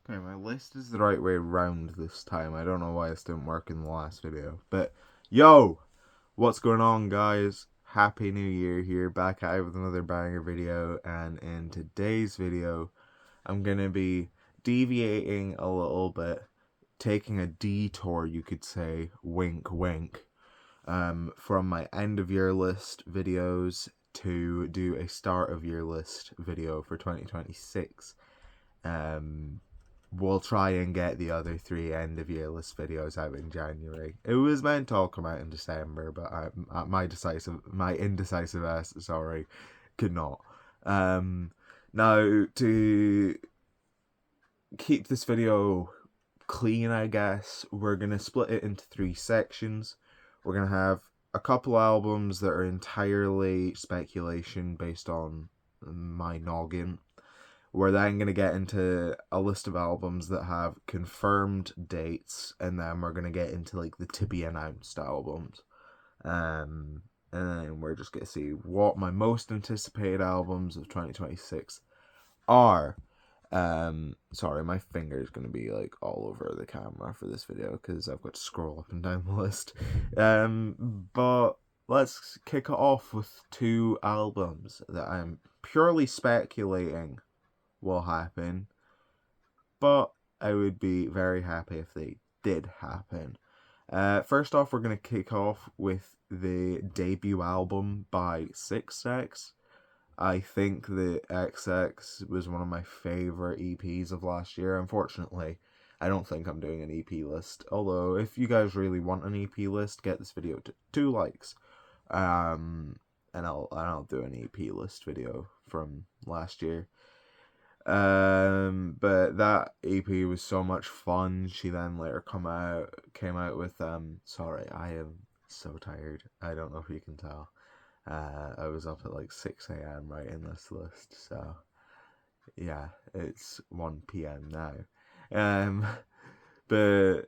Okay, my list is the right way round this time. I don't know why this didn't work in the last video. But, yo! What's going on, guys? Happy New Year here, back at it with another banger video. And in today's video, I'm going to be deviating a little bit, taking a detour, you could say, wink wink, from my end of year list videos to do a start of year list video for 2026. We'll try and get the other three end of year list videos out in January. It was meant to all come out in December, but my indecisive ass, sorry, could not. Now to keep this video clean, I guess we're gonna split it into three sections. We're gonna have a couple albums that are entirely speculation based on my noggin. We're then going to get into a list of albums that have confirmed dates, and then we're going to get into like the to be announced albums. And then we're just going to see what my most anticipated albums of 2026 are. Sorry, my finger is going to be like all over the camera for this video because I've got to scroll up and down the list. But let's kick it off with two albums that I'm purely speculating will happen, but I would be very happy if they did happen. First off, we're going to kick off with the debut album by Six I think that XX was one of my favorite EPs of last year. Unfortunately, I don't think I'm doing an EP list. Although, if you guys really want an EP list, get this video to 2 likes. And I'll do an EP list video from last year. But that EP was so much fun. She then later came out with sorry, I am so tired. I don't know if you can tell. I was up at like 6 a.m. writing this list, so yeah, it's 1 p.m. now. Um, but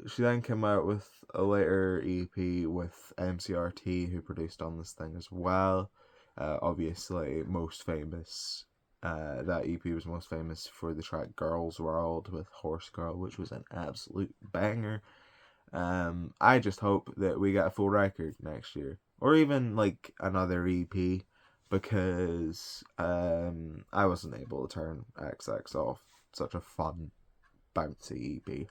she then came out with a later EP with MCRT, who produced on this thing as well. Obviously, most famous. That EP was most famous for the track Girls World with Horse Girl, which was an absolute banger. I just hope that we get a full record next year, or even like another EP, because I wasn't able to turn XX off. Such a fun, bouncy EP.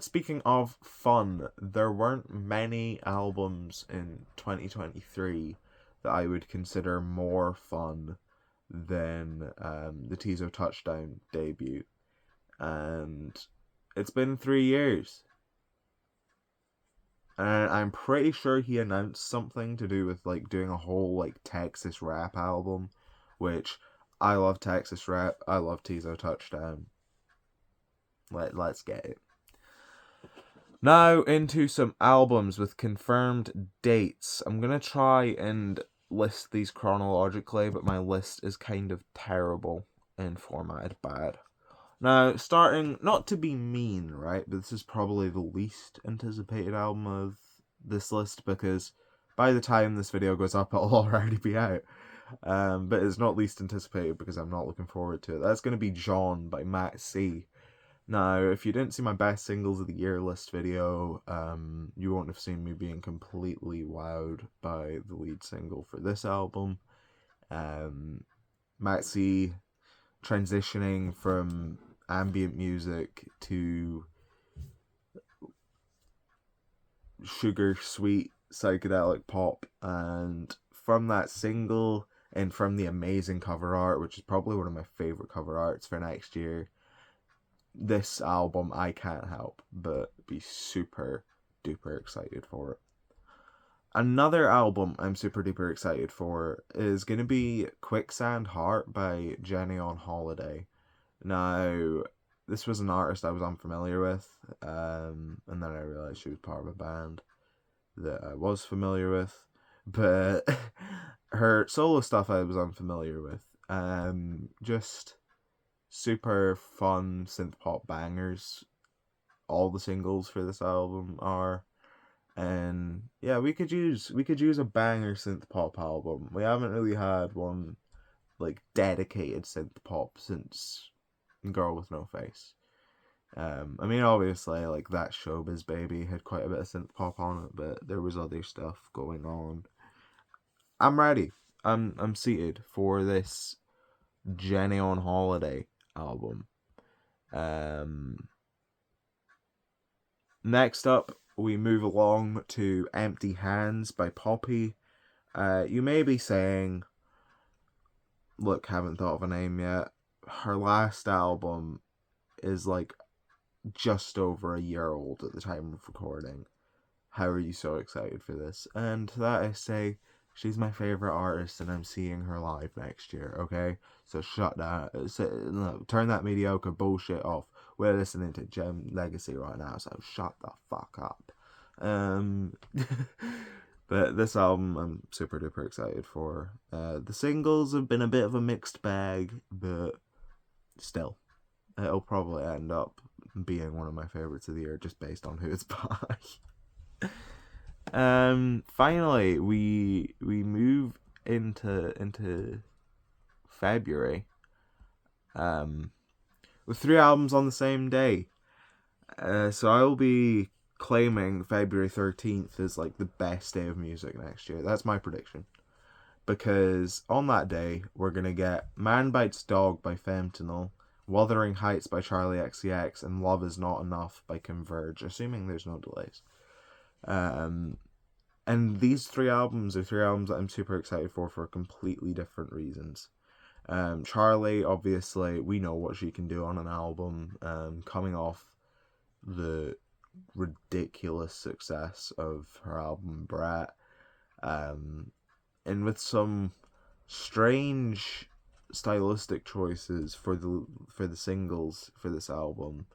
Speaking of fun, there weren't many albums in 2023 that I would consider more fun than the Tizo Touchdown debut. And it's been 3 years. And I'm pretty sure he announced something to do with like doing a whole like Texas rap album, which I love Texas rap. I love Tizo Touchdown. Let's get it. Now into some albums with confirmed dates. I'm gonna try and list these chronologically, but my list is kind of terrible and formatted bad. Now, starting, not to be mean, right, but this is probably the least anticipated album of this list because by the time this video goes up, it'll already be out. But it's not least anticipated because I'm not looking forward to it. That's going to be John by Matt C. Now, if you didn't see my best singles of the year list video, you won't have seen me being completely wowed by the lead single for this album. Matt C transitioning from ambient music to sugar sweet psychedelic pop, and from that single and from the amazing cover art, which is probably one of my favorite cover arts for next year, this album I can't help but be super duper excited for it. Another album I'm super duper excited for is going to be Quicksand Heart by Jenny on Holiday. Now, this was an artist I was unfamiliar with, and then I realized she was part of a band that I was familiar with, but her solo stuff I was unfamiliar with. Just super fun synth pop bangers. All the singles for this album are, and yeah, we could use a banger synth pop album. We haven't really had one like dedicated synth pop since Girl with No Face. I mean, obviously, like that Showbiz Baby had quite a bit of synth pop on it, but there was other stuff going on. I'm ready. I'm seated for this Jenny on Holiday album. Next up, we move along to Empty Hands by Poppy. You may be saying, look, haven't thought of a name yet. Her last album is like just over a year old at the time of recording. How are you so excited for this? And to that I say, she's my favorite artist and I'm seeing her live next year, okay? So shut that, no, turn that mediocre bullshit off. We're listening to Gem Legacy right now, so shut the fuck up. But this album I'm super duper excited for. The singles have been a bit of a mixed bag, but still, it'll probably end up being one of my favorites of the year just based on who it's by. Finally, we move into February. With 3 albums on the same day. So I'll be claiming February 13th is like the best day of music next year. That's my prediction. Because on that day, we're gonna get Man Bites Dog by Fentanyl, Wuthering Heights by Charlie XCX, and Love Is Not Enough by Converge, assuming there's no delays. And these 3 albums are 3 albums that I'm super excited for completely different reasons. Charlie, obviously, we know what she can do on an album, coming off the ridiculous success of her album Brat, and with some strange stylistic choices for the singles for this album.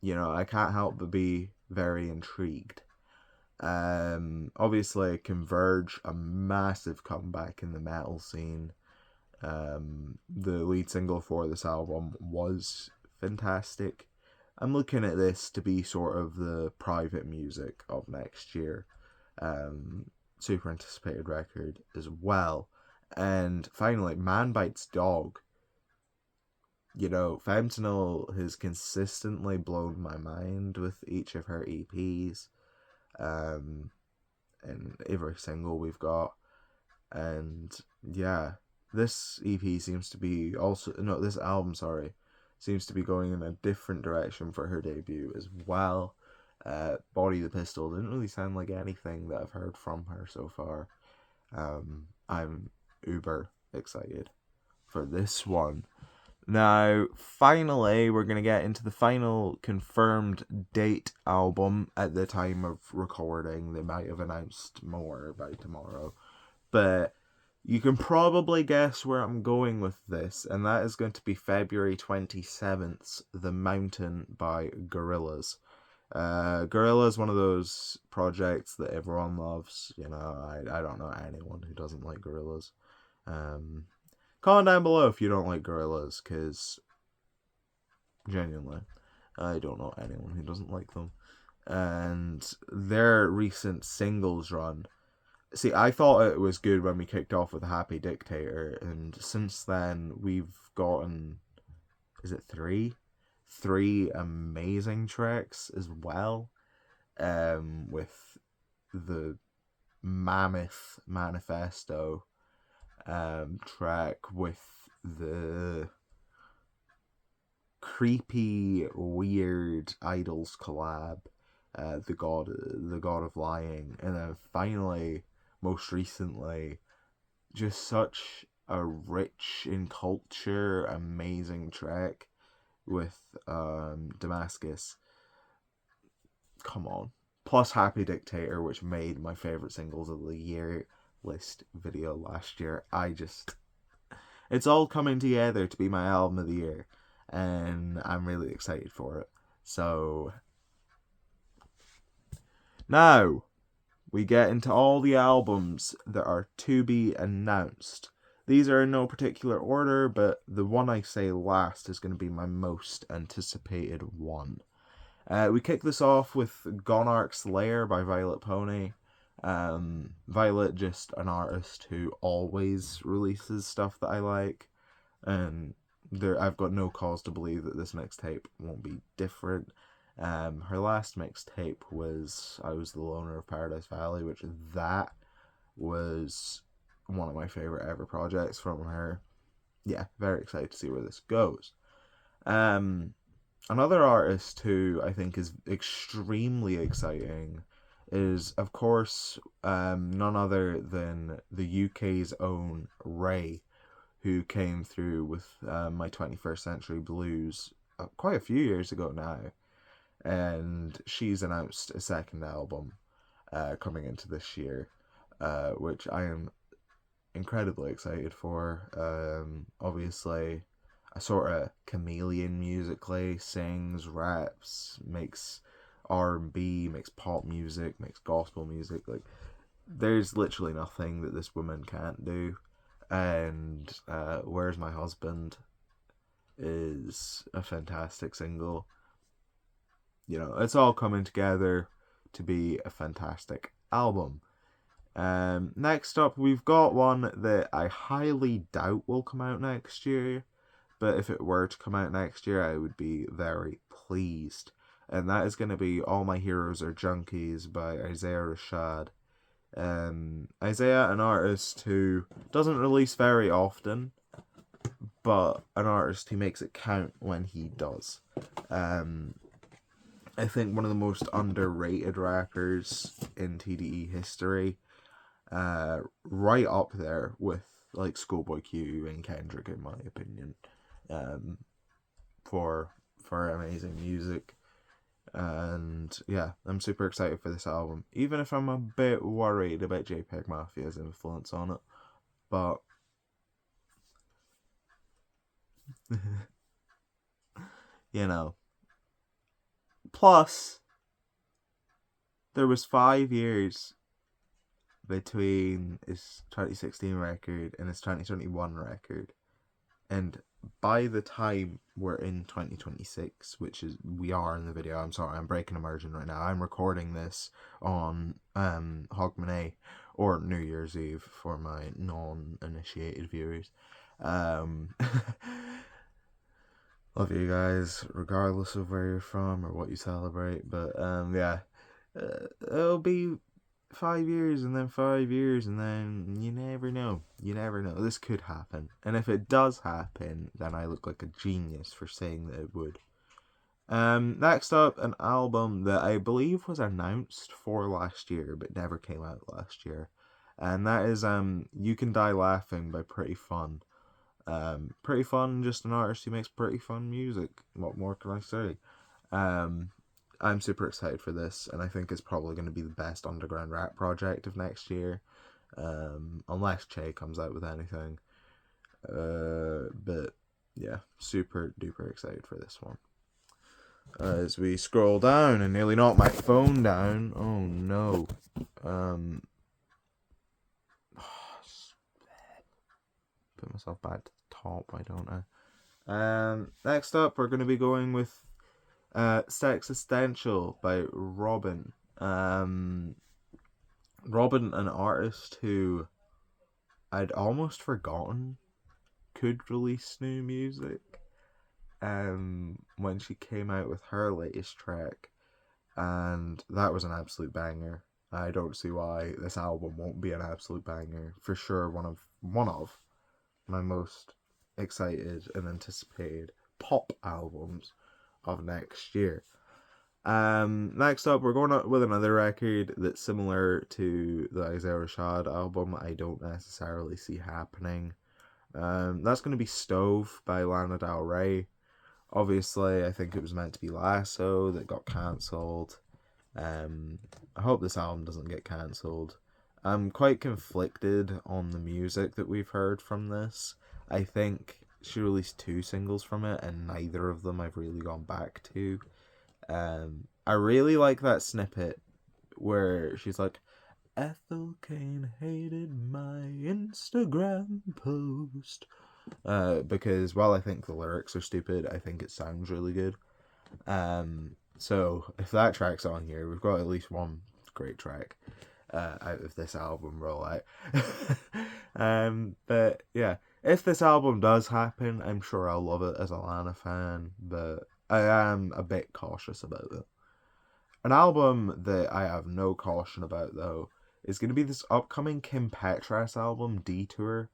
You know, I can't help but be very intrigued. Obviously, Converge, a massive comeback in the metal scene. The lead single for this album was fantastic. I'm looking at this to be sort of the private music of next year. Super anticipated record as well. And finally, Man Bites Dog. You know, Fentanyl has consistently blown my mind with each of her EPs. And every single we've got. And yeah, this EP seems to be this album, seems to be going in a different direction for her debut as well. Body the Pistol didn't really sound like anything that I've heard from her so far. I'm uber excited for this one. Now, finally, we're going to get into the final confirmed date album at the time of recording. They might have announced more by tomorrow. But you can probably guess where I'm going with this, and that is going to be February 27th, The Mountain by Gorillaz. Gorillaz is one of those projects that everyone loves. You know, I don't know anyone who doesn't like Gorillaz. Comment down below if you don't like Gorillaz, because genuinely, I don't know anyone who doesn't like them. And their recent singles run. See, I thought it was good when we kicked off with Happy Dictator, and since then we've gotten, is it 3? 3 amazing tracks as well, with the Mammoth Manifesto track, with the creepy, weird Idols collab, the God of Lying, and then finally, most recently, just such a rich in culture, amazing track with Damascus. Come on. Plus Happy Dictator, which made my favorite singles of the year list video last year. It's all coming together to be my album of the year, and I'm really excited for it. So now we get into all the albums that are to be announced. These are in no particular order, but the one I say last is going to be my most anticipated one. We kick this off with Gonarch's Lair by Violet Pony. Violet, just an artist who always releases stuff that I like, and I've got no cause to believe that this mixtape won't be different. Her last mixtape was I Was the Loner of Paradise Valley, which that was one of my favorite ever projects from her. Yeah, very excited to see where this goes. Another artist who I think is extremely exciting is, of course, none other than the UK's own Ray, who came through with My 21st Century Blues quite a few years ago now. And she's announced a second album coming into this year, which I am incredibly excited for. Obviously, a sort of chameleon musically, sings, raps, makes R&B, makes pop music, makes gospel music. Like, there's literally nothing that this woman can't do. And Where's My Husband is a fantastic single. You know, it's all coming together to be a fantastic album. Next up, we've got one that I highly doubt will come out next year, but if it were to come out next year, I would be very pleased. And that is going to be All My Heroes Are Junkies by Isaiah Rashad. Isaiah, an artist who doesn't release very often, but an artist who makes it count when he does. I think one of the most underrated rappers in TDE history. Right up there with like Schoolboy Q and Kendrick, in my opinion, for amazing music. And yeah, I'm super excited for this album, even if I'm a bit worried about JPEG Mafia's influence on it. But you know, plus there was 5 years between his 2016 record and his 2021 record, and by the time we're in 2026, which is we are in the video, I'm sorry, I'm breaking immersion right now. I'm recording this on Hogmanay, or New Year's Eve for my non-initiated viewers. Love you guys, regardless of where you're from or what you celebrate. But yeah, it'll be 5 years and then 5 years, and then you never know. You never know. This could happen. And if it does happen, then I look like a genius for saying that it would. Next up, an album that I believe was announced for last year, but never came out last year. And that is You Can Die Laughing by Pretty Fun. Pretty Fun, just an artist who makes pretty fun music. What more can I say? I'm super excited for this, and I think it's probably going to be the best underground rap project of next year, unless Che comes out with anything. But yeah, super duper excited for this one. As we scroll down and nearly knock my phone down. Oh no. Put myself back to the top, why don't I? Next up, we're going to be going with Sexistential by Robin. Robin, an artist who I'd almost forgotten could release new music. When she came out with her latest track, and that was an absolute banger. I don't see why this album won't be an absolute banger. For sure, one of my most excited and anticipated pop albums of next year. Next up, we're going with another record that's similar to the Isaiah Rashad album. I don't necessarily see happening. That's going to be Stove by Lana Del Rey. Obviously, I think it was meant to be Lasso that got cancelled. I hope this album doesn't get cancelled. I'm quite conflicted on the music that we've heard from this. I think she released 2 singles from it, and neither of them I've really gone back to. I really like that snippet where she's like, Ethel Cain hated my Instagram post. Because while I think the lyrics are stupid, I think it sounds really good. So if that track's on here, we've got at least one great track. out of this album rollout. But yeah, if this album does happen, I'm sure I'll love it as a Lana fan, but I am a bit cautious about it. An album that I have no caution about, though, is going to be this upcoming Kim Petras album, Detour.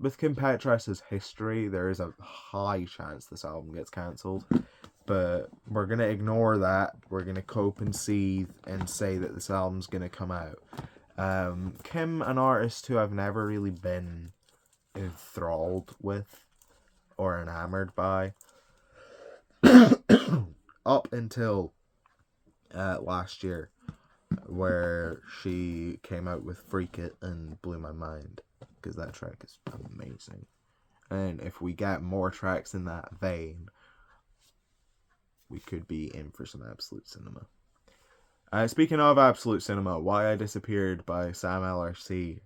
With Kim Petras' history, there is a high chance this album gets cancelled. But we're going to ignore that. We're going to cope and seethe and say that this album's going to come out. Kim, an artist who I've never really been enthralled with or enamored by. Up until last year, where she came out with Freak It and blew my mind, because that track is amazing. And if we get more tracks in that vein, we could be in for some absolute cinema. Speaking of absolute cinema, Why I Disappeared by Sam LRC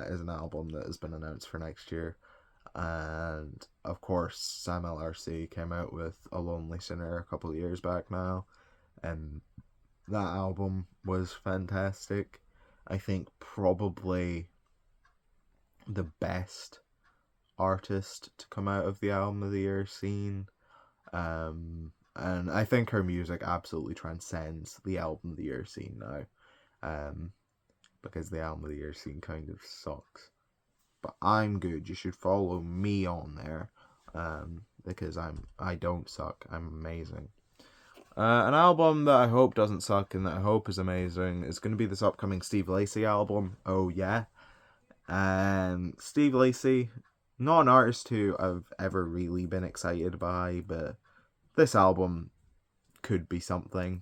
is an album that has been announced for next year. And of course, Sam LRC came out with A Lonely Sinner a couple of years back now, and that album was fantastic. I think probably the best artist to come out of the album of the year scene. And I think her music absolutely transcends the album of the year scene now. Because the album of the year scene kind of sucks. But I'm good. You should follow me on there. Because I don't suck. I'm amazing. An album that I hope doesn't suck and that I hope is amazing is going to be this upcoming Steve Lacy album. Oh yeah. Steve Lacy, not an artist who I've ever really been excited by, but this album could be something.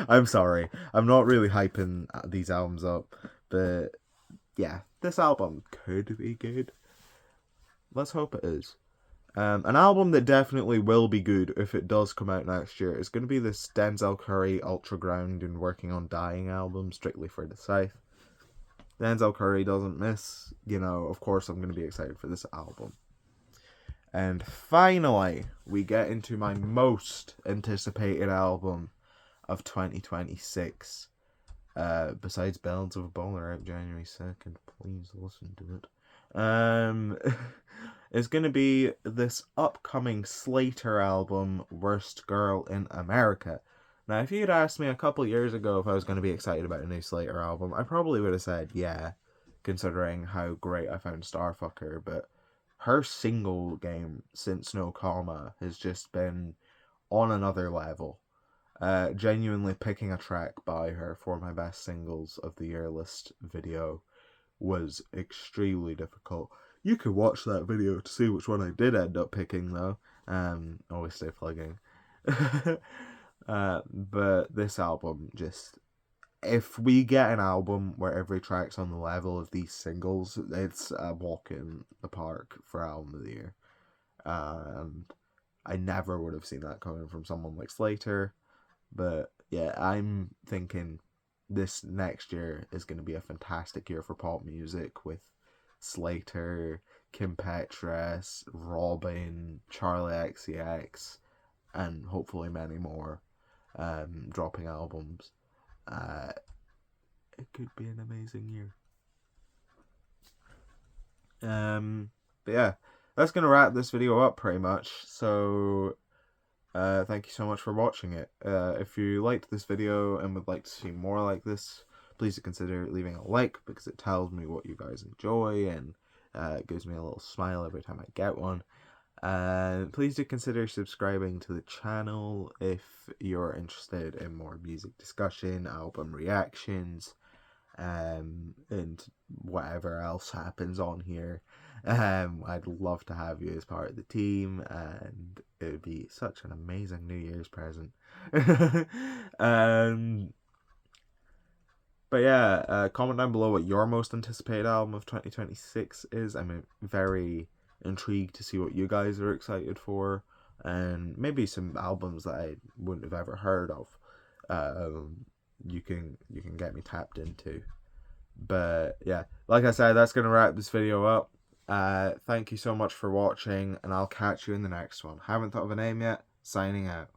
I'm sorry. I'm not really hyping these albums up, but yeah, this album could be good. Let's hope it is. An album that definitely will be good if it does come out next year is going to be this Denzel Curry Ultraground and Working on Dying album, Strictly for the Scythe. Denzel Curry doesn't miss. Of course I'm going to be excited for this album. And finally, we get into my most anticipated album of 2026. Besides Bells of a Bowler out January 2nd, please listen to it. It's going to be this upcoming Slater album, Worst Girl in America. Now, if you'd asked me a couple years ago if I was going to be excited about a new Slater album, I probably would have said yeah, considering how great I found Starfucker, but her single game, Since No Comma, has just been on another level. Genuinely picking a track by her for my best singles of the year list video was extremely difficult. You could watch that video to see which one I did end up picking, though. Always stay plugging. But this album just... If we get an album where every track's on the level of these singles, it's a walk in the park for album of the year. I never would have seen that coming from someone like Slater. But yeah, I'm thinking this next year is going to be a fantastic year for pop music with Slater, Kim Petras, Robin, Charlie XCX, and hopefully many more dropping albums. It could be an amazing year. But yeah, that's going to wrap this video up pretty much. So thank you so much for watching it. If you liked this video and would like to see more like this, please consider leaving a like, because it tells me what you guys enjoy and it gives me a little smile every time I get one. Please do consider subscribing to the channel if you're interested in more music discussion, album reactions, and whatever else happens on here. I'd love to have you as part of the team, and it would be such an amazing New Year's present. But yeah, comment down below what your most anticipated album of 2026 is. I'm very intrigued to see what you guys are excited for, and maybe some albums that I wouldn't have ever heard of. You can get me tapped into. But yeah, like I said, that's gonna wrap this video up. Thank you so much for watching, and I'll catch you in the next one. Haven't thought of a name yet. Signing out.